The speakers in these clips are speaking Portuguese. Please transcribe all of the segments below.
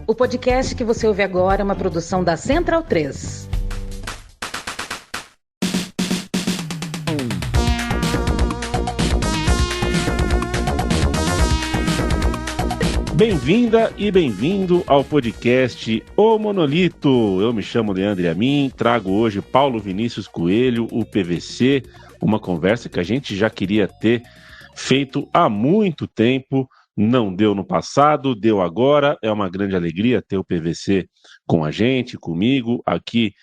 O podcast que você ouve agora é uma produção da Central 3. Bem-vinda e bem-vindo ao podcast O Monolito. Eu me chamo Leandro Amin, trago hoje Paulo Vinícius Coelho, o PVC, uma conversa que a gente já queria ter feito há muito tempo, não deu no passado, deu agora, é uma grande alegria ter o PVC com a gente, comigo, aqui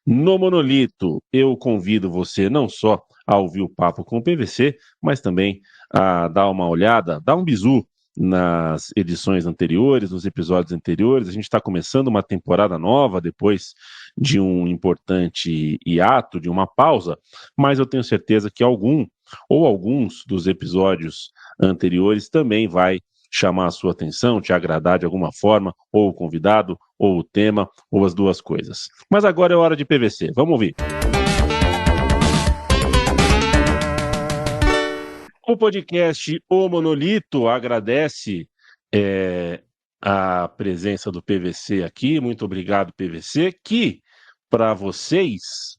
no Monolito. Eu convido você não só a ouvir o papo com o PVC, mas também a dar uma olhada, dar um bisu nas edições anteriores, nos episódios anteriores. A gente está começando uma temporada nova depois de um importante hiato, de uma pausa, mas eu tenho certeza que alguns dos episódios anteriores também vai chamar a sua atenção, te agradar de alguma forma, ou o convidado, ou o tema, ou as duas coisas. Mas agora é hora de PVC, vamos ouvir. O podcast O Monolito agradece a presença do PVC aqui. Muito obrigado, PVC, que para vocês,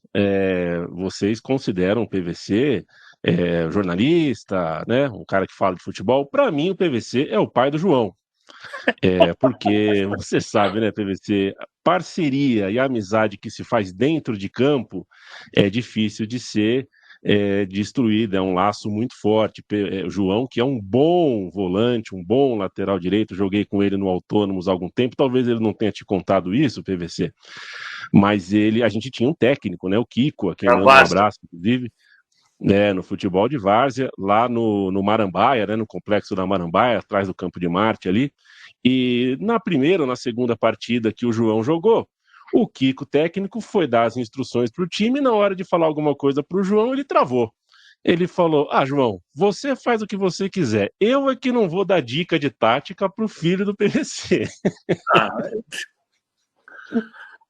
vocês consideram o PVC jornalista, né? Um cara que fala de futebol. Para mim, o PVC é o pai do João. Porque você sabe, né, PVC, parceria e amizade que se faz dentro de campo é difícil de ser destruída, é um laço muito forte. O João, que é um bom volante, um bom lateral direito, joguei com ele no Autônomos há algum tempo, talvez ele não tenha te contado isso, PVC, mas a gente tinha um técnico, né, o Kiko, a quem manda um abraço, inclusive, no futebol de várzea, lá no Marambaia, né, no complexo da Marambaia, atrás do Campo de Marte ali, e na primeira ou na segunda partida que o João jogou, o Kiko, técnico, foi dar as instruções para o time e na hora de falar alguma coisa para o João, ele travou. Ele falou, João, você faz o que você quiser, eu é que não vou dar dica de tática para o filho do PVC.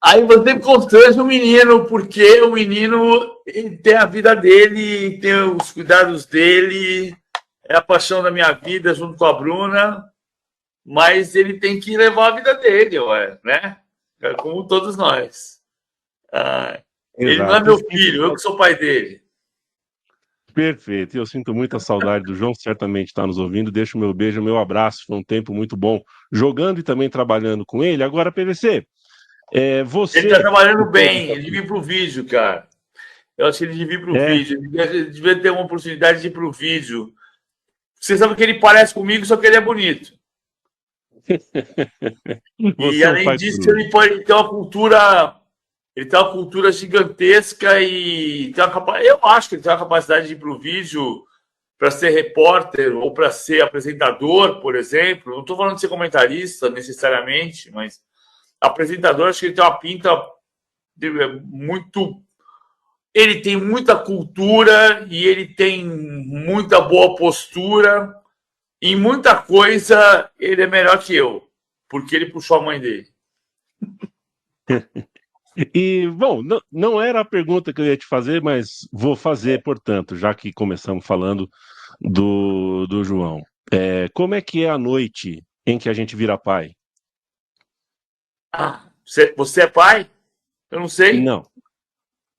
Aí você constrange o menino, porque o menino tem a vida dele, tem os cuidados dele, é a paixão da minha vida junto com a Bruna, mas ele tem que levar a vida dele, né? Como todos nós. Ele não é meu filho, eu que sou pai dele. Perfeito, eu sinto muita saudade do João, certamente está nos ouvindo, deixo o meu beijo, meu abraço, foi um tempo muito bom jogando e também trabalhando com ele. Agora, PVC, você... Ele está trabalhando bem, ele devia ir para o vídeo, cara. Eu acho que ele devia ir para o vídeo, ele devia ter uma oportunidade de ir para o vídeo. Você sabe que ele parece comigo, só que ele é bonito. E além disso, ele tem uma cultura, gigantesca e eu acho que ele tem uma capacidade de ir para o vídeo para ser repórter ou para ser apresentador, por exemplo. Não estou falando de ser comentarista necessariamente, mas apresentador, acho que ele tem uma pinta muito... Ele tem muita cultura e ele tem muita boa postura. Em muita coisa, ele é melhor que eu, porque ele puxou a mãe dele. E, bom, não era a pergunta que eu ia te fazer, mas vou fazer, portanto, já que começamos falando do João. Como é que é a noite em que a gente vira pai? Você é pai? Eu não sei. Não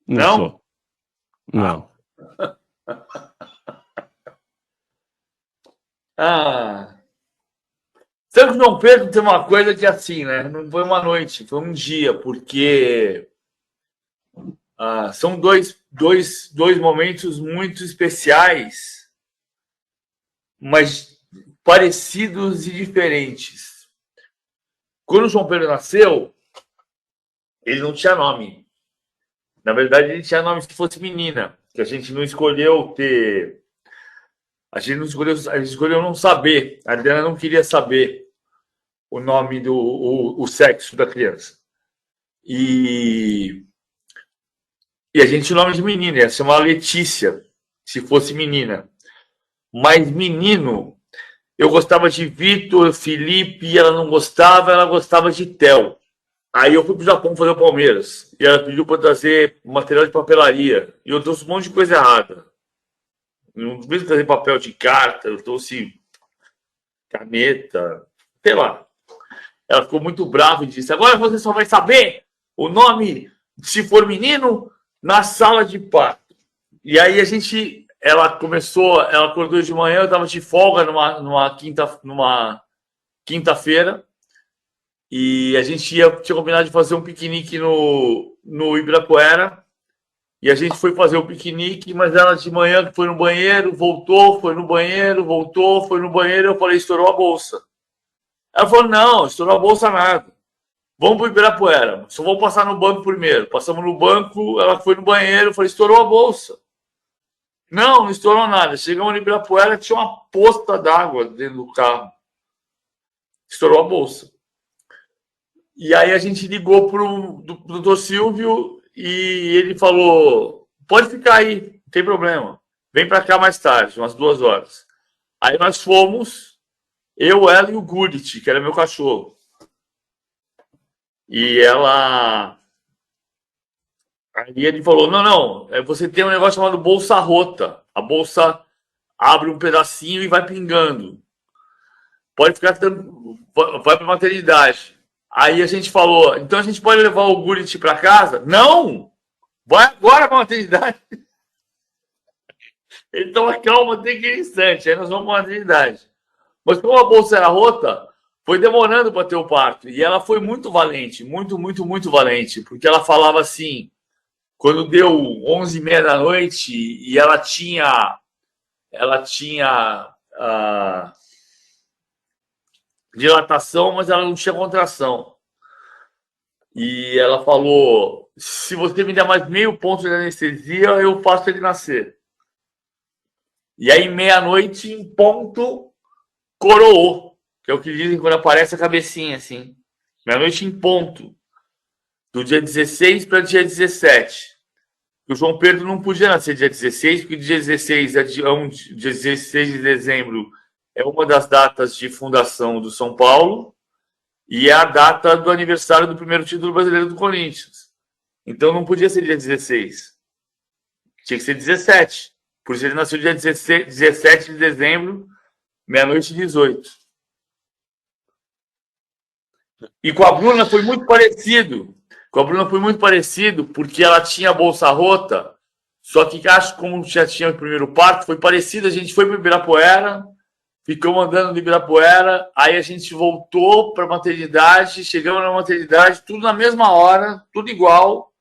sou. Não. Santo João Pedro tem uma coisa que é assim, né? Não foi uma noite, foi um dia, porque são dois momentos muito especiais, mas parecidos e diferentes. Quando o João Pedro nasceu, ele não tinha nome. Na verdade, ele tinha nome se fosse menina, que a gente não escolheu ter... A gente escolheu não saber. A Adriana não queria saber o nome o sexo da criança. E a gente tinha o nome de menina, ia se chamar Letícia, se fosse menina. Mas menino, eu gostava de Vitor, Felipe, ela não gostava, ela gostava de Theo. Aí eu fui pro Japão fazer o Palmeiras. E ela pediu para trazer material de papelaria. E eu trouxe um monte de coisa errada. Não precisa trazer papel de carta, eu trouxe caneta, sei lá. ela ficou muito brava e disse: agora você só vai saber o nome, se for menino, na sala de parto. E aí ela acordou de manhã, eu estava de folga numa quinta-feira, e a gente tinha combinado de fazer um piquenique no Ibirapuera, e a gente foi fazer o piquenique, mas ela de manhã foi no banheiro, voltou, foi no banheiro, voltou, foi no banheiro, eu falei: estourou a bolsa. Ela falou: não, estourou a bolsa nada. Vamos para o Ibirapuera, só vamos passar no banco primeiro. Passamos no banco, ela foi no banheiro, eu falei: estourou a bolsa. Não estourou nada. Chegamos no Ibirapuera, tinha uma poça d'água dentro do carro. Estourou a bolsa. E aí a gente ligou para o doutor Silvio e ele falou: pode ficar aí, não tem problema. Vem para cá mais tarde, umas 2 horas. Aí nós fomos, eu, ela e o Gullit, que era meu cachorro. E aí ele falou: não, você tem um negócio chamado bolsa rota. A bolsa abre um pedacinho e vai pingando. Pode ficar, vai para a maternidade. Aí a gente falou: então a gente pode levar o Gullit para casa? Não! Vai agora para a maternidade. Ele toma calma até aquele instante. Aí nós vamos para a maternidade. Mas como a bolsa era rota, foi demorando para ter o parto. E ela foi muito valente, muito, muito, muito valente. Porque ela falava assim, quando deu 11h30 da noite e ela tinha dilatação, mas ela não tinha contração. E ela falou: se você me der mais meio ponto de anestesia, eu faço ele nascer. E aí, meia-noite, em ponto, coroou, que é o que dizem quando aparece a cabecinha, assim. Meia-noite em ponto, do dia 16 para dia 17. O João Pedro não podia nascer dia 16, porque dia 16 dia 16 de dezembro é uma das datas de fundação do São Paulo e é a data do aniversário do primeiro título brasileiro do Corinthians. Então não podia ser dia 16. Tinha que ser 17. Por isso ele nasceu dia 17 de dezembro, meia-noite e 18. E com a Bruna foi muito parecido. Porque ela tinha a bolsa rota, só que acho que como já tinha o primeiro parto, foi parecido. A gente foi para o Ibirapuera, ficamos andando no Ibirapuera, aí a gente voltou para a maternidade, chegamos na maternidade, tudo na mesma hora, tudo igual,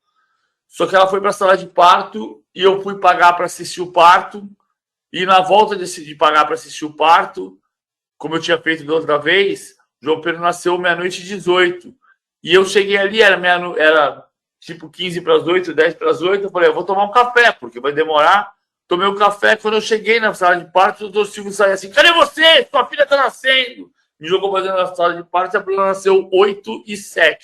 só que ela foi para a sala de parto e eu fui pagar para assistir o parto, e na volta de pagar para assistir o parto, como eu tinha feito da outra vez, o João Pedro nasceu meia-noite e 18. E eu cheguei ali, era tipo 15 para as 8, 10 para as 8. Eu falei: eu vou tomar um café, porque vai demorar. Tomei o café. Quando eu cheguei na sala de parto, o doutor Silvio saiu assim: cadê você? Sua filha está nascendo. Me jogou para dentro da sala de parto e a Bruna nasceu 8h07.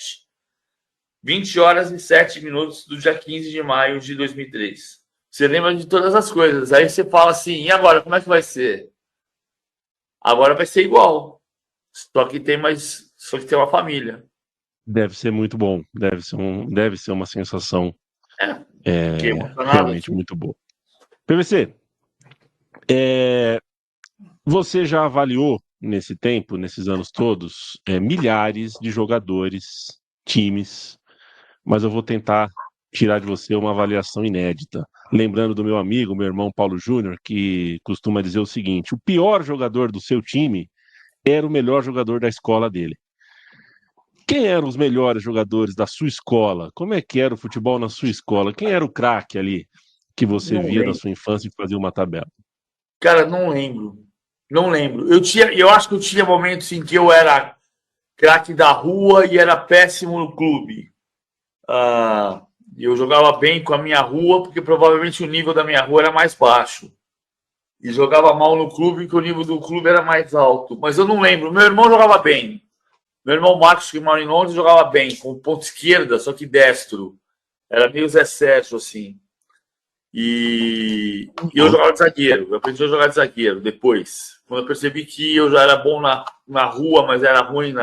20 horas e 7 minutos do dia 15 de maio de 2003. Você lembra de todas as coisas. Aí você fala assim: e agora, como é que vai ser? Agora vai ser igual. Só que tem uma família. Deve ser muito bom. Deve ser uma sensação realmente muito boa. PVC, você já avaliou nesse tempo, nesses anos todos, milhares de jogadores, times, mas eu vou tentar tirar de você uma avaliação inédita. Lembrando do meu amigo, meu irmão Paulo Júnior, que costuma dizer o seguinte: o pior jogador do seu time era o melhor jogador da escola dele. Quem eram os melhores jogadores da sua escola? Como é que era o futebol na sua escola? Quem era o craque ali que você via na sua infância e fazia uma tabela? Cara, não lembro. Eu acho que eu tinha momentos em que eu era craque da rua e era péssimo no clube. Eu jogava bem com a minha rua, porque provavelmente o nível da minha rua era mais baixo. E jogava mal no clube, porque o nível do clube era mais alto. Mas eu não lembro. Meu irmão jogava bem. Meu irmão Marcos, que mora em Londres, jogava bem, com ponta esquerda, só que destro. Era meio Zé Sérgio, assim. E eu jogava de zagueiro. Eu aprendi a jogar de zagueiro depois. Quando eu percebi que eu já era bom na rua, mas era ruim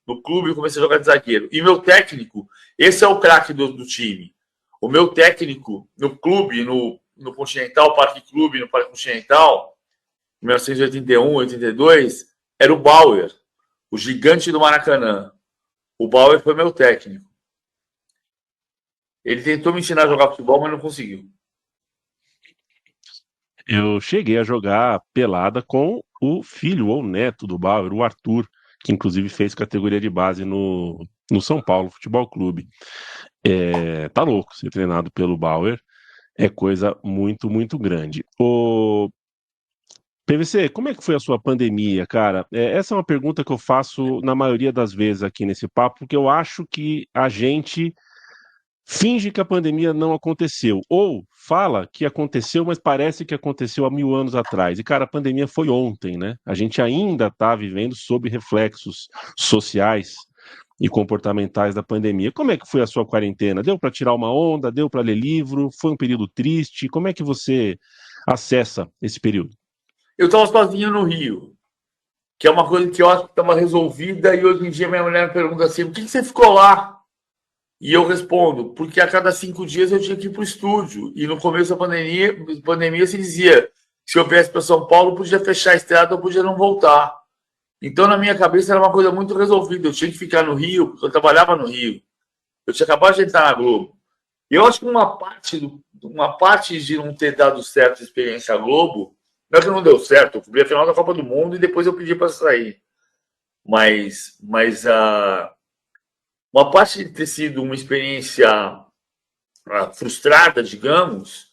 no clube, eu comecei a jogar de zagueiro. E meu técnico, esse é o craque do time. O meu técnico no clube, no Continental, Parque Clube, no Parque Continental, em 1981, 82, era o Bauer, o gigante do Maracanã. O Bauer foi meu técnico. Ele tentou me ensinar a jogar futebol, mas não conseguiu. Eu cheguei a jogar pelada com o filho ou neto do Bauer, o Arthur, que inclusive fez categoria de base no São Paulo Futebol Clube. Tá louco ser treinado pelo Bauer, é coisa muito, muito grande. O PVC, como é que foi a sua pandemia, cara? Essa é uma pergunta que eu faço na maioria das vezes aqui nesse papo, porque eu acho que a gente finge que a pandemia não aconteceu, ou fala que aconteceu, mas parece que aconteceu há 1000 anos atrás. E, cara, a pandemia foi ontem, né? A gente ainda está vivendo sob reflexos sociais e comportamentais da pandemia. Como é que foi a sua quarentena? Deu para tirar uma onda? Deu para ler livro? Foi um período triste? Como é que você acessa esse período? Eu estava sozinho no Rio, que é uma coisa que eu acho que estava resolvida, e hoje em dia minha mulher me pergunta assim, por que você ficou lá? E eu respondo, porque a cada 5 dias eu tinha que ir para o estúdio. E no começo da pandemia se dizia, se eu viesse para São Paulo, podia fechar a estrada, eu podia não voltar. Então, na minha cabeça, era uma coisa muito resolvida. Eu tinha que ficar no Rio, porque eu trabalhava no Rio. Eu tinha acabado de entrar na Globo. E eu acho que uma parte de não ter dado certo a experiência Globo, não é que não deu certo, eu cobri a final da Copa do Mundo e depois eu pedi para sair. Mas uma parte de ter sido uma experiência frustrada, digamos,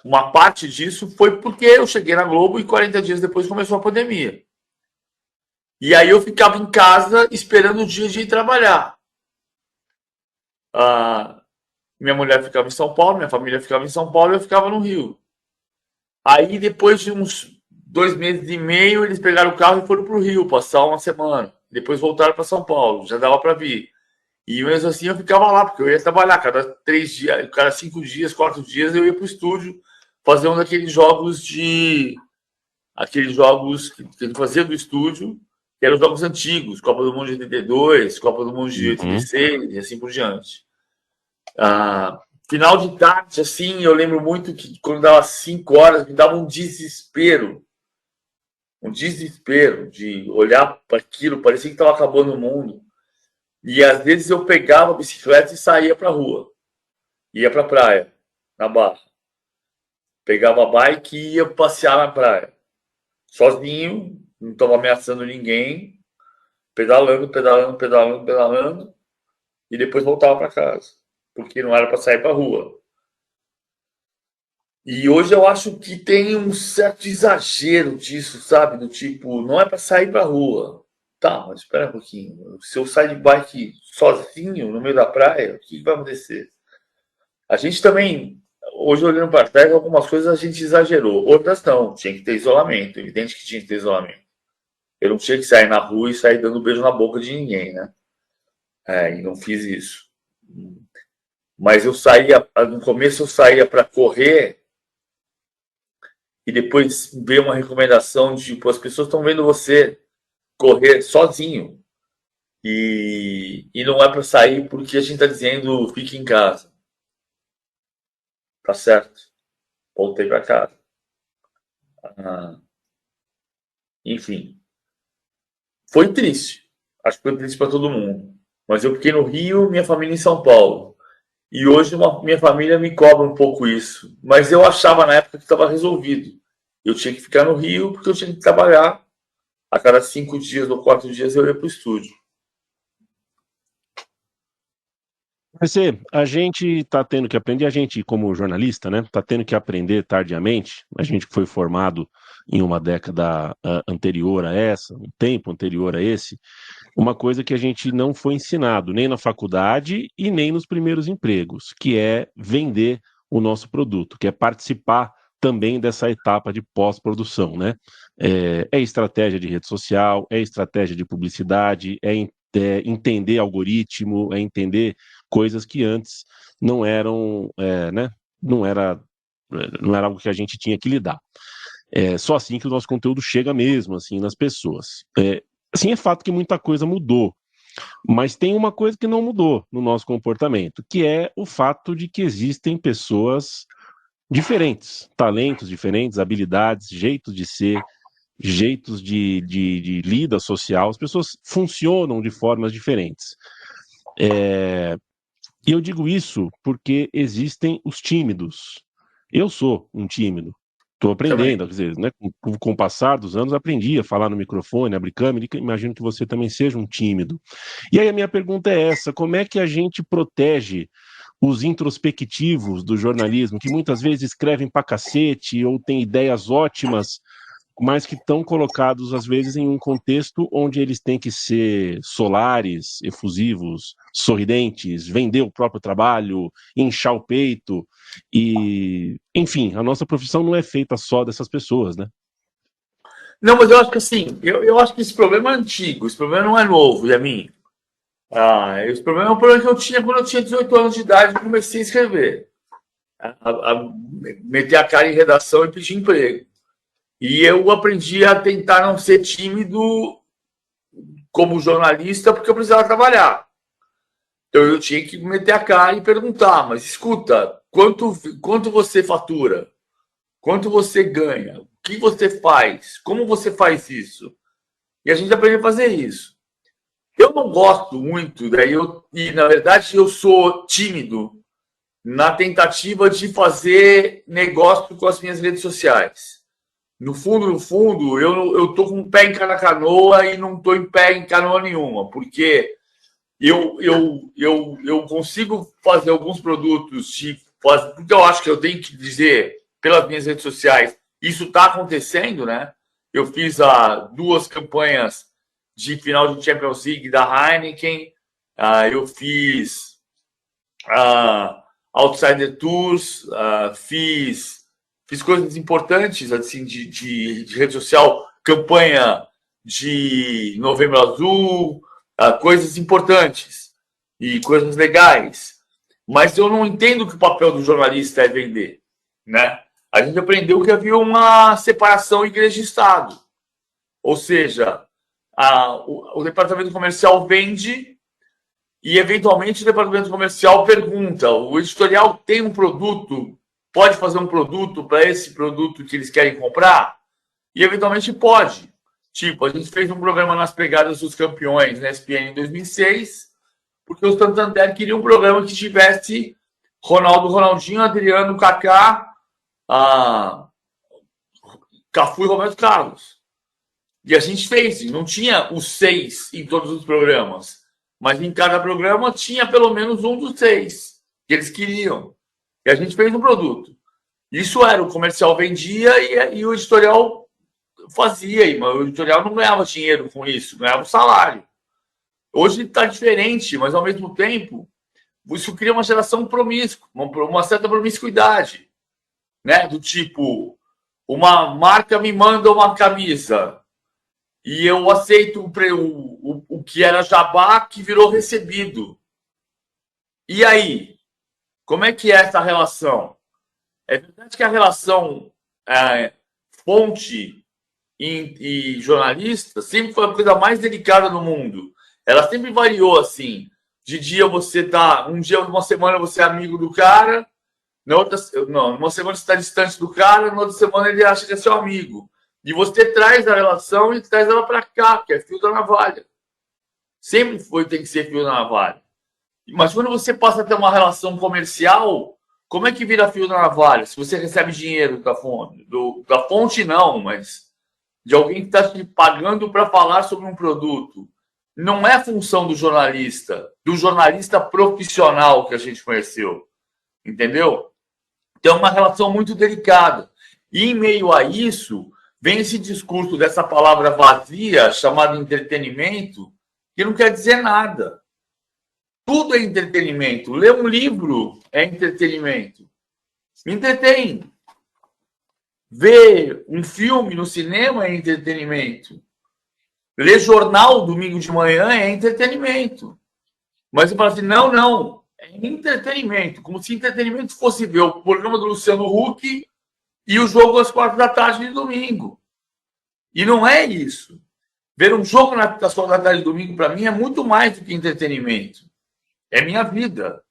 uma parte disso foi porque eu cheguei na Globo e 40 dias depois começou a pandemia. E aí eu ficava em casa esperando o dia de ir trabalhar. Minha mulher ficava em São Paulo, minha família ficava em São Paulo e eu ficava no Rio. Aí depois de uns 2 meses e meio, eles pegaram o carro e foram para o Rio passar uma semana. Depois voltaram para São Paulo, já dava para vir. E mesmo assim eu ficava lá, porque eu ia trabalhar cada 3 dias, cada 5 dias, 4 dias eu ia para o estúdio fazer um daqueles jogos aqueles jogos que ele fazia do estúdio, que eram os jogos antigos, Copa do Mundo de 82, Copa do Mundo de 86 e assim por diante. Final de tarde, assim, eu lembro muito que quando dava 5 horas, me dava um desespero de olhar para aquilo, parecia que estava acabando o mundo. E às vezes eu pegava a bicicleta e saía para a rua. Ia para a praia, na Barra. Pegava a bike e ia passear na praia. Sozinho, não estava ameaçando ninguém. Pedalando. E depois voltava para casa. Porque não era para sair para a rua. E hoje eu acho que tem um certo exagero disso, sabe? Do tipo, não é para sair para a rua. Tá, mas espera um pouquinho. Se eu sair de bike sozinho no meio da praia, o que vai acontecer? A gente também, hoje olhando para trás, algumas coisas a gente exagerou. Outras não, tinha que ter isolamento. Evidente que tinha que ter isolamento. Eu não tinha que sair na rua e sair dando beijo na boca de ninguém, né? E não fiz isso. Mas eu saía, no começo eu saía para correr e depois veio uma recomendação de, tipo, as pessoas estão vendo você correr sozinho e não é para sair porque a gente está dizendo fique em casa. Tá certo. Voltei para casa. Enfim. Foi triste. Acho que foi triste para todo mundo. Mas eu fiquei no Rio, minha família em São Paulo. E hoje minha família me cobra um pouco isso. Mas eu achava na época que estava resolvido. Eu tinha que ficar no Rio porque eu tinha que trabalhar. A cada 5 dias ou 4 dias eu ia para o estúdio. A gente está tendo que aprender, a gente como jornalista, né, está tendo que aprender tardiamente, a gente que foi formado em uma década anterior a essa, um tempo anterior a esse, uma coisa que a gente não foi ensinado, nem na faculdade e nem nos primeiros empregos, que é vender o nosso produto, que é participar também dessa etapa de pós-produção, né? É estratégia de rede social, é estratégia de publicidade, é entender algoritmo, é entender coisas que antes não eram, né? Não era algo que a gente tinha que lidar. Só assim que o nosso conteúdo chega mesmo, assim, nas pessoas. Assim, é fato que muita coisa mudou, mas tem uma coisa que não mudou no nosso comportamento, que é o fato de que existem pessoas diferentes, talentos diferentes, habilidades, jeitos de ser, jeitos de lida social, as pessoas funcionam de formas diferentes. E eu digo isso porque existem os tímidos. Eu sou um tímido. Estou aprendendo, Também. quer dizer, né? Com o passar dos anos, aprendi a falar no microfone, abrir câmera, e imagino que você também seja um tímido. E aí a minha pergunta é essa: como é que a gente protege os introspectivos do jornalismo, que muitas vezes escrevem pra cacete ou têm ideias ótimas, mas que estão colocados, às vezes, em um contexto onde eles têm que ser solares, efusivos, sorridentes, vender o próprio trabalho, inchar o peito. E, enfim, a nossa profissão não é feita só dessas pessoas, né? Não, mas eu acho que assim, eu acho que esse problema é antigo, esse problema não é novo, Yamin. Esse problema é um problema que eu tinha quando eu tinha 18 anos de idade e comecei a escrever. A meter a cara em redação e pedir emprego. E eu aprendi a tentar não ser tímido como jornalista, porque eu precisava trabalhar. Então eu tinha que meter a cara e perguntar, mas escuta, quanto você fatura? Quanto você ganha? O que você faz? Como você faz isso? E a gente aprende a fazer isso. Eu não gosto muito, e na verdade eu sou tímido na tentativa de fazer negócio com as minhas redes sociais. No fundo, eu tô com um pé em cada canoa e não tô em pé em canoa nenhuma, porque eu consigo fazer alguns produtos, porque eu acho que eu tenho que dizer pelas minhas redes sociais, isso está acontecendo, né? Eu fiz 2 campanhas de final de Champions League da Heineken, eu fiz Outsider Tours, fiz coisas importantes assim de rede social, campanha de Novembro Azul, coisas importantes e coisas legais. Mas eu não entendo que o papel do jornalista é vender, né? A gente aprendeu que havia uma separação igreja e Estado. Ou seja, o departamento comercial vende e, eventualmente, o departamento comercial pergunta: o editorial tem um produto, pode fazer um produto para esse produto que eles querem comprar? E, eventualmente, pode. Tipo, a gente fez um programa nas pegadas dos campeões na ESPN em 2006, porque o Santander queria um programa que tivesse Ronaldo, Ronaldinho, Adriano, Kaká, Cafu e Roberto Carlos. E a gente fez, não tinha os 6 em todos os programas, mas em cada programa tinha pelo menos um dos 6 que eles queriam. E a gente fez um produto. Isso era, o comercial vendia e o editorial fazia, mas o editorial não ganhava dinheiro com isso, ganhava um salário. Hoje está diferente, mas ao mesmo tempo, isso cria uma geração promíscua, uma certa promiscuidade, né? Do tipo, uma marca me manda uma camisa e eu aceito o que era jabá, que virou recebido. E aí? Como é que é essa relação? É verdade que a relação fonte e jornalista sempre foi a coisa mais delicada no mundo. Ela sempre variou assim. De dia você tá. Uma semana você é amigo do cara, numa semana você está distante do cara, na outra semana ele acha que é seu amigo. E você traz a relação e traz ela para cá, que é fio da navalha. Sempre tem que ser fio da navalha. Mas quando você passa a ter uma relação comercial, como é que vira fio da navalha? Se você recebe dinheiro da fonte, da fonte não, mas de alguém que está te pagando para falar sobre um produto. Não é função do jornalista profissional que a gente conheceu. Entendeu? Então é uma relação muito delicada. E em meio a isso, vem esse discurso dessa palavra vazia, chamada entretenimento, que não quer dizer nada. Tudo é entretenimento. Ler um livro é entretenimento. Me entretém. Ver um filme no cinema é entretenimento. Ler jornal domingo de manhã é entretenimento. Mas você fala assim, não. É entretenimento. Como se entretenimento fosse ver o programa do Luciano Huck e o jogo às 4 da tarde de domingo. E não é isso. Ver um jogo às 4 da tarde de domingo, para mim, é muito mais do que entretenimento. É minha vida.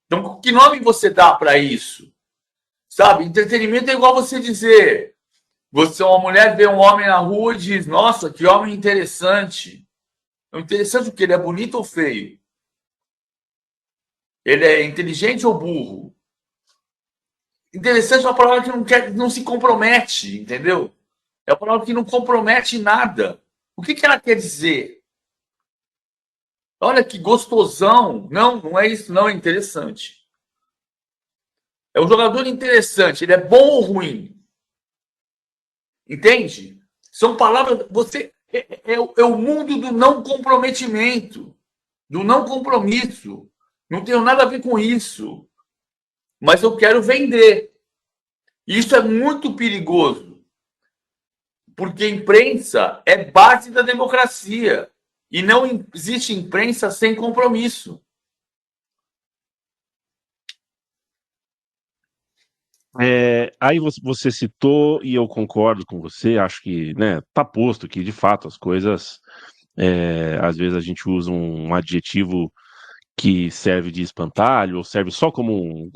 Então, que nome você dá para isso? Sabe, entretenimento é igual você dizer, uma mulher vê um homem na rua e diz, nossa, que homem interessante. É interessante o que ele é bonito ou feio? Ele é inteligente ou burro? Interessante é uma palavra que não se compromete, entendeu? É uma palavra que não compromete nada. O que ela quer dizer? Olha que gostosão. Não, não é isso, não. É interessante. É um jogador interessante. Ele é bom ou ruim? Entende? São palavras. Você é o mundo do não comprometimento, do não compromisso. Não tenho nada a ver com isso. Mas eu quero vender. Isso é muito perigoso. Porque imprensa é base da democracia. E não existe imprensa sem compromisso. Aí você citou, e eu concordo com você, acho que, né, tá posto que, de fato, as coisas, às vezes a gente usa um adjetivo que serve de espantalho, ou serve só como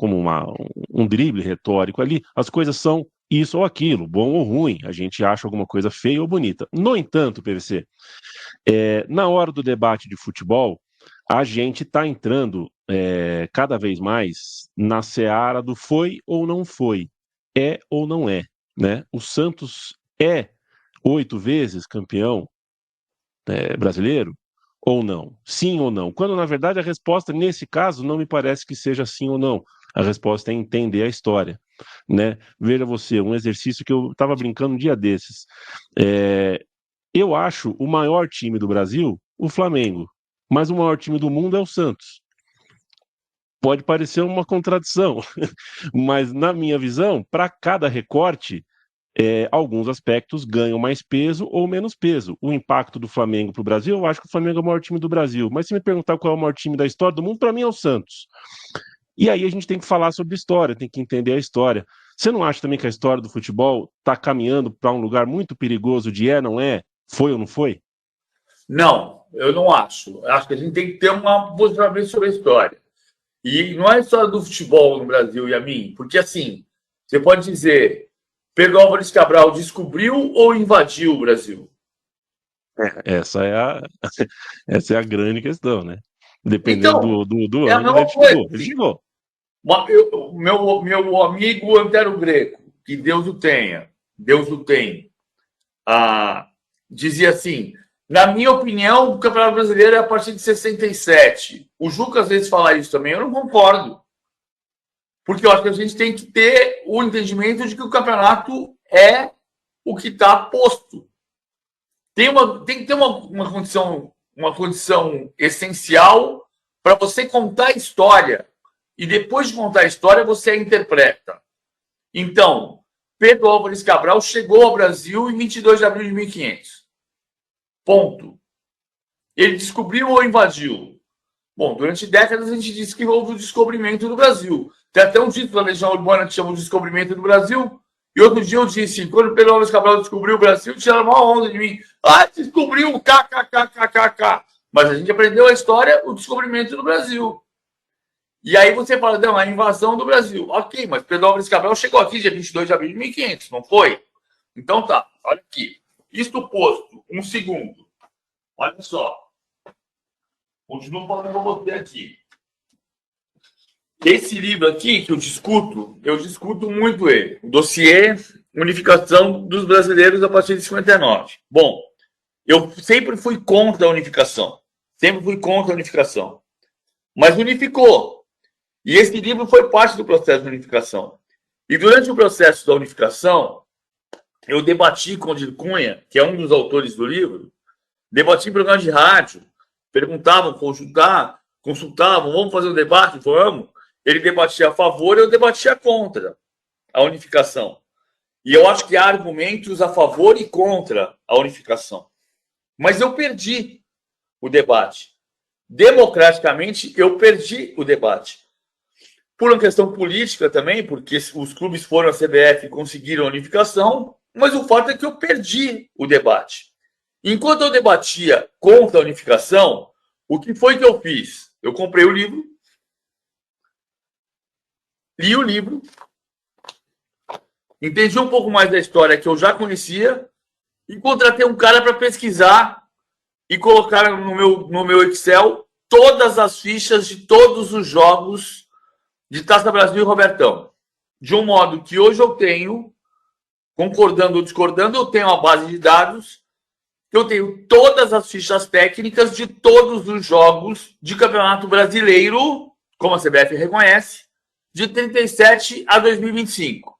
um drible retórico ali, as coisas são isso ou aquilo, bom ou ruim, a gente acha alguma coisa feia ou bonita. No entanto, PVC, na hora do debate de futebol, a gente está entrando cada vez mais na seara do foi ou não foi, é ou não é, né? O Santos é 8 vezes campeão brasileiro ou não? Sim ou não? Quando, na verdade, a resposta, nesse caso, não me parece que seja sim ou não. A resposta é entender a história, né? Veja você, um exercício que eu estava brincando um dia desses. Eu acho o maior time do Brasil o Flamengo, mas o maior time do mundo é o Santos. Pode parecer uma contradição, mas na minha visão, para cada recorte, alguns aspectos ganham mais peso ou menos peso. O impacto do Flamengo para o Brasil, eu acho que o Flamengo é o maior time do Brasil. Mas se me perguntar qual é o maior time da história do mundo, para mim é o Santos. E aí a gente tem que falar sobre história, tem que entender a história. Você não acha também que a história do futebol está caminhando para um lugar muito perigoso de não é, foi ou não foi? Não, eu não acho. Eu acho que a gente tem que ter uma posicionamento sobre a história. E não é a história do futebol no Brasil e a mim, porque assim, você pode dizer, Pedro Álvares Cabral descobriu ou invadiu o Brasil? Essa é a, essa é a grande questão, né? Dependendo Então, do é a ângulo, mesma ele coisa. chegou. Ele chegou. Meu amigo Antero Greco, que Deus o tenha, Deus o tem, dizia assim: na minha opinião, o Campeonato Brasileiro é a partir de 67. O Juca às vezes fala isso também, eu não concordo. Porque eu acho que a gente tem que ter o entendimento de que o campeonato é o que está posto. Tem que ter uma condição essencial para você contar a história. E depois de contar a história, você a interpreta. Então, Pedro Álvares Cabral chegou ao Brasil em 22 de abril de 1500. Ponto. Ele descobriu ou invadiu? Bom, durante décadas a gente disse que houve o descobrimento do Brasil. Tem até um título da Legião Urbana que chama o Descobrimento do Brasil. E outro dia eu disse, quando Pedro Álvares Cabral descobriu o Brasil, tiraram uma onda de mim. Descobriu, kkkkkk. Mas a gente aprendeu a história, o descobrimento do Brasil. E aí você fala, não, a invasão do Brasil. Ok, mas Pedro Álvares Cabral chegou aqui dia 22 de abril de 1500, não foi? Então tá, olha aqui. Isto posto, um segundo. Olha só. Continuo falando com você aqui. Esse livro aqui que eu discuto muito ele. O dossiê Unificação dos Brasileiros a partir de 59. Bom, eu sempre fui contra a unificação. Sempre fui contra a unificação. Mas unificou. E esse livro foi parte do processo de unificação. E durante o processo da unificação, eu debati com o Dir Cunha, que é um dos autores do livro, debati em programas de rádio, perguntavam, consultavam, vamos fazer um debate? Vamos. Ele debatia a favor e eu debatia contra a unificação. E eu acho que há argumentos a favor e contra a unificação. Mas eu perdi o debate. Democraticamente, eu perdi o debate. Por uma questão política também, porque os clubes foram à CBF e conseguiram a unificação, mas o fato é que eu perdi o debate. Enquanto eu debatia contra a unificação, o que foi que eu fiz? Eu comprei o livro, li o livro, entendi um pouco mais da história que eu já conhecia e contratei um cara para pesquisar e colocaram no meu Excel todas as fichas de todos os jogos de Taça Brasil e Robertão. De um modo que hoje eu tenho, concordando ou discordando, eu tenho a base de dados, eu tenho todas as fichas técnicas de todos os jogos de Campeonato Brasileiro, como a CBF reconhece, de 37 a 2025.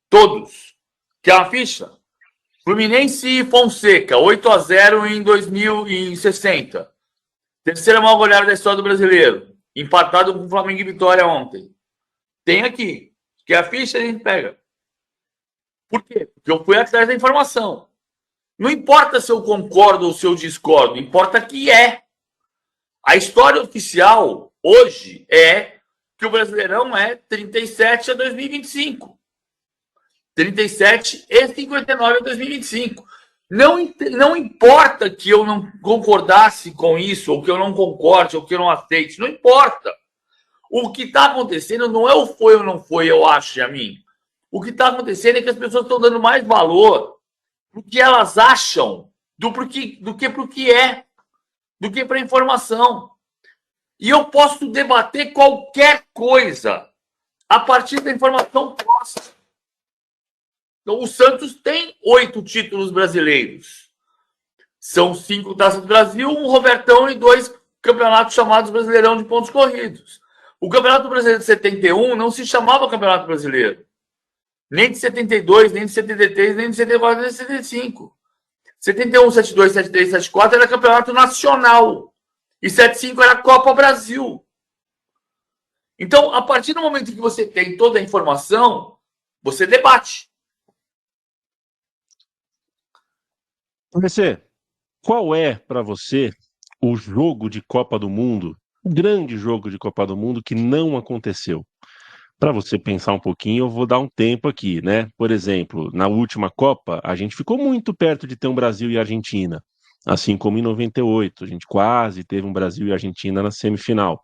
Todos. Que é uma ficha? Fluminense e Fonseca, 8-0 em 2060. Terceira maior goleada da história do brasileiro. Empatado com o Flamengo e Vitória ontem. Tem aqui. Que é a ficha a gente pega. Por quê? Porque eu fui atrás da informação. Não importa se eu concordo ou se eu discordo, importa que é. A história oficial hoje é que o Brasileirão é 37 a 2025. 37 e 59 a 2025. Não importa que eu não concordasse com isso, ou que eu não concorde, ou que eu não aceite. Não importa. O que está acontecendo não é o foi ou não foi, eu acho, a mim. O que está acontecendo é que as pessoas estão dando mais valor pro que elas acham do que pro que é, do que para informação. E eu posso debater qualquer coisa a partir da informação posta. Então, o Santos tem 8 títulos brasileiros. São 5 Taças do Brasil, um Robertão e 2 campeonatos chamados Brasileirão de pontos corridos. O Campeonato Brasileiro de 71 não se chamava Campeonato Brasileiro. Nem de 72, nem de 73, nem de 74, nem de 75. 71, 72, 73, 74 era Campeonato Nacional. E 75 era Copa Brasil. Então, a partir do momento que você tem toda a informação, você debate. PVC, qual é para você o jogo de Copa do Mundo, o grande jogo de Copa do Mundo que não aconteceu? Para você pensar um pouquinho, eu vou dar um tempo aqui, né? Por exemplo, na última Copa, a gente ficou muito perto de ter um Brasil e Argentina, assim como em 98, a gente quase teve um Brasil e Argentina na semifinal.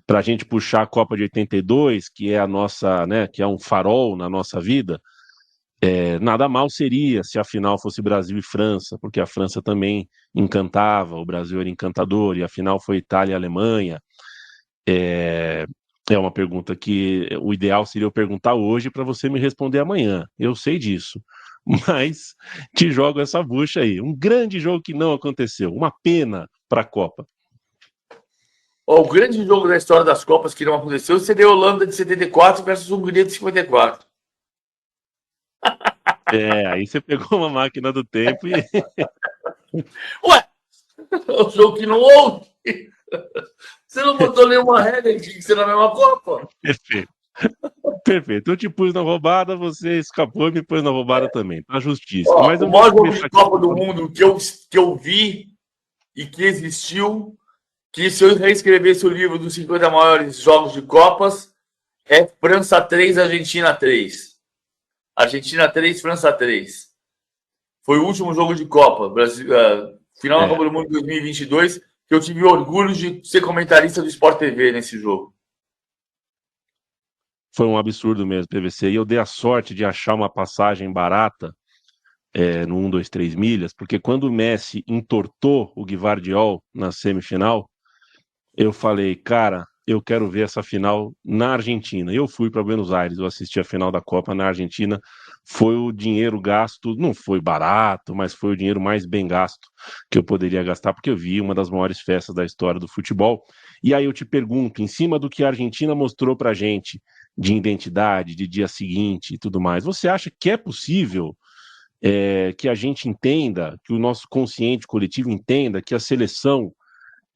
Para a gente puxar a Copa de 82, que é a nossa, né, que é um farol na nossa vida, nada mal seria se a final fosse Brasil e França, porque a França também encantava, o Brasil era encantador, e a final foi Itália e Alemanha. É uma pergunta que o ideal seria eu perguntar hoje para você me responder amanhã. Eu sei disso. Mas te jogo essa bucha aí. Um grande jogo que não aconteceu. Uma pena para a Copa. O grande jogo da história das Copas que não aconteceu seria a Holanda de 74 versus Hungria de 54. Aí você pegou uma máquina do tempo e... Ué, é um jogo que não houve. Você não botou nenhuma regra que tinha que ser na mesma Copa. Perfeito. Perfeito. Eu te pus na roubada, você escapou e me pôs na roubada também. Tá justíssimo. Mas O maior jogo de Copa do Mundo que eu vi e que existiu, que se eu reescrevesse o livro dos 50 maiores jogos de Copas, é França 3, Argentina 3. Argentina 3, França 3. Foi o último jogo de Copa, Brasil, final da Copa do Mundo de 2022, que eu tive orgulho de ser comentarista do Sport TV nesse jogo. Foi um absurdo mesmo, PVC. E eu dei a sorte de achar uma passagem barata no 1, 2, 3 milhas, porque quando o Messi entortou o Gvardiol na semifinal, eu falei, cara, eu quero ver essa final na Argentina. Eu fui para Buenos Aires, eu assisti a final da Copa na Argentina. Foi o dinheiro gasto, não foi barato, mas foi o dinheiro mais bem gasto que eu poderia gastar, porque eu vi uma das maiores festas da história do futebol. E aí eu te pergunto, em cima do que a Argentina mostrou pra gente, de identidade, de dia seguinte e tudo mais, você acha que é possível que a gente entenda, que o nosso consciente coletivo entenda que a seleção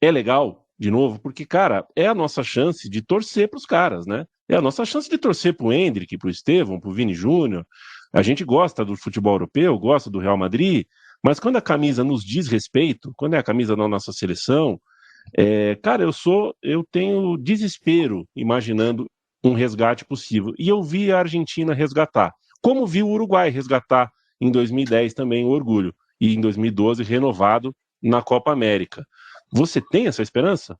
é legal, de novo, porque, cara, é a nossa chance de torcer para os caras, né? É a nossa chance de torcer para o Endrick, para o Estevão, para o Vini Júnior. A gente gosta do futebol europeu, gosta do Real Madrid, mas quando a camisa nos diz respeito, quando é a camisa da nossa seleção, cara, eu tenho desespero imaginando um resgate possível. E eu vi a Argentina resgatar, como vi o Uruguai resgatar em 2010 também o orgulho, e em 2012 renovado na Copa América. Você tem essa esperança?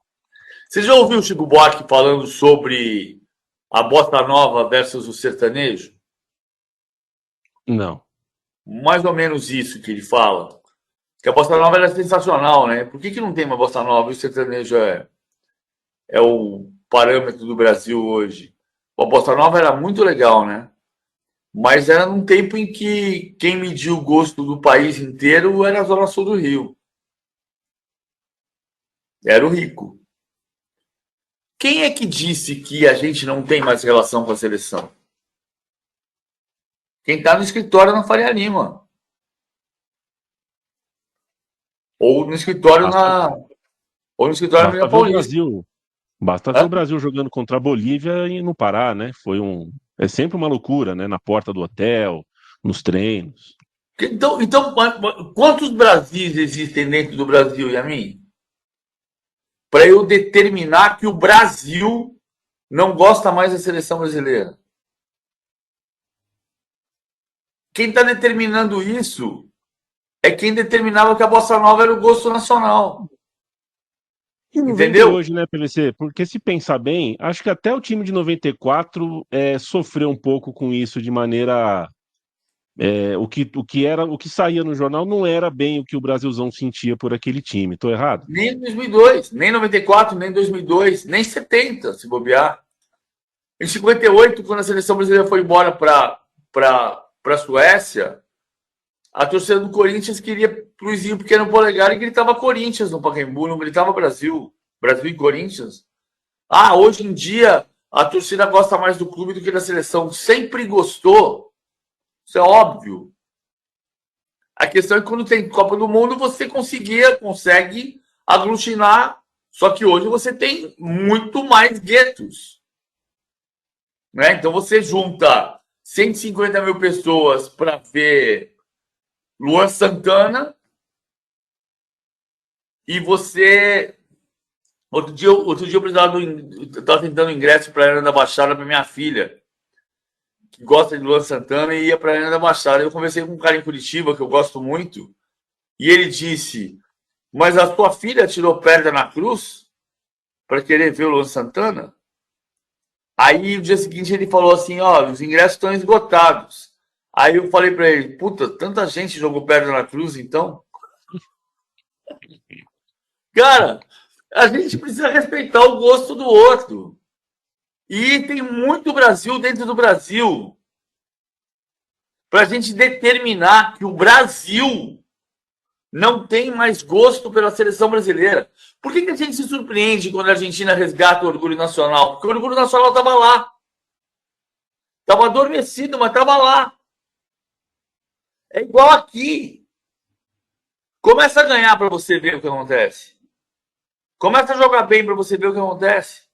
Você já ouviu o Chico Buarque falando sobre a bossa nova versus o sertanejo? Não. Mais ou menos isso que ele fala. Que a bossa nova era sensacional, né? Por que não tem uma bossa nova e o sertanejo é o parâmetro do Brasil hoje? A bossa nova era muito legal, né? Mas era num tempo em que quem mediu o gosto do país inteiro era a Zona Sul do Rio. Era o rico. Quem é que disse que a gente não tem mais relação com a seleção? Quem está no escritório na Faria Lima. Ou no escritório na Minas Paulista. Basta ver o Brasil jogando contra a Bolívia e no Pará, né? É sempre uma loucura, né? Na porta do hotel, nos treinos. Então, quantos Brasis existem dentro do Brasil, Yamin? Para eu determinar que o Brasil não gosta mais da seleção brasileira. Quem está determinando isso é quem determinava que a bossa nova era o gosto nacional. Entendeu? Hoje, né, PVC? Porque se pensar bem, acho que até o time de 94 sofreu um pouco com isso de maneira... o que saía no jornal não era bem o que o Brasilzão sentia por aquele time. Tô errado? Nem 2002, nem 94, nem 2002, nem 70, se bobear. Em 58, quando a seleção brasileira foi embora para a Suécia, a torcida do Corinthians queria Luizinho Pequeno Polegar e gritava Corinthians no Pacaembu, não gritava Brasil. Brasil e Corinthians. Hoje em dia, a torcida gosta mais do clube do que da seleção. Sempre gostou. Isso é óbvio. A questão é que quando tem Copa do Mundo, você consegue aglutinar. Só que hoje você tem muito mais guetos. Né? Então você junta 150 mil pessoas para ver Luan Santana e você... Outro dia eu estava tentando ingresso para a Arena da Baixada para minha filha, que gosta de Luan Santana, e ia para a Arena da Baixada. Eu conversei com um cara em Curitiba, que eu gosto muito, e ele disse: mas a sua filha tirou pedra na cruz para querer ver o Luan Santana? Aí, no dia seguinte, ele falou assim: os ingressos estão esgotados. Aí eu falei para ele: puta, tanta gente jogou pedra na cruz, então? Cara, a gente precisa respeitar o gosto do outro. E tem muito Brasil dentro do Brasil. Para a gente determinar que o Brasil não tem mais gosto pela seleção brasileira. Por que a gente se surpreende quando a Argentina resgata o orgulho nacional? Porque o orgulho nacional estava lá. Estava adormecido, mas estava lá. É igual aqui. Começa a ganhar para você ver o que acontece. Começa a jogar bem para você ver o que acontece.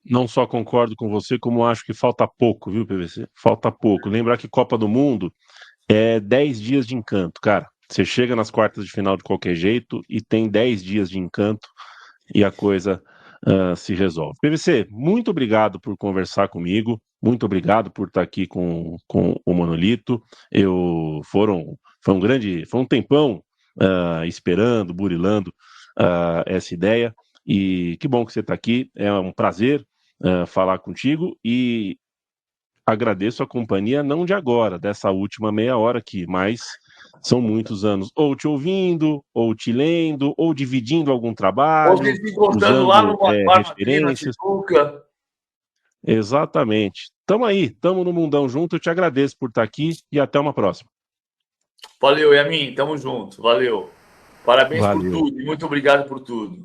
Não só concordo com você, como acho que falta pouco, viu, PVC? Falta pouco. Lembrar que Copa do Mundo é 10 dias de encanto, cara. Você chega nas quartas de final de qualquer jeito e tem 10 dias de encanto e a coisa se resolve. PVC, muito obrigado por conversar comigo. Muito obrigado por estar aqui com o Monolito. Foi um tempão esperando, burilando essa ideia. E que bom que você está aqui. É um prazer falar contigo e agradeço a companhia, não de agora, dessa última meia hora aqui, mas são muitos anos ou te ouvindo, ou te lendo, ou dividindo algum trabalho, ou se encontrando lá no referências. Exatamente. Tamo aí, tamo no mundão junto. Eu te agradeço por estar aqui e até uma próxima. Valeu, Yamin. Tamo junto. Valeu. Parabéns por tudo e muito obrigado por tudo.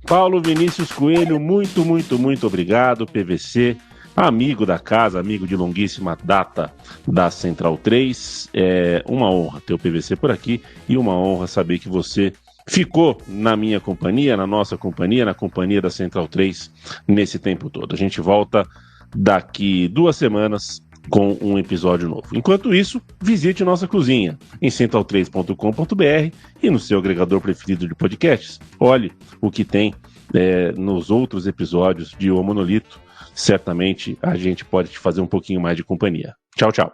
Paulo Vinícius Coelho, muito, muito, muito obrigado, PVC, amigo da casa, amigo de longuíssima data da Central 3. É uma honra ter o PVC por aqui e uma honra saber que você ficou na minha companhia, na nossa companhia, na companhia da Central 3 nesse tempo todo. A gente volta daqui 2 semanas com um episódio novo. Enquanto isso, visite nossa cozinha em central3.com.br e no seu agregador preferido de podcasts. Olhe o que tem nos outros episódios de O Monolito. Certamente a gente pode te fazer um pouquinho mais de companhia. Tchau, tchau.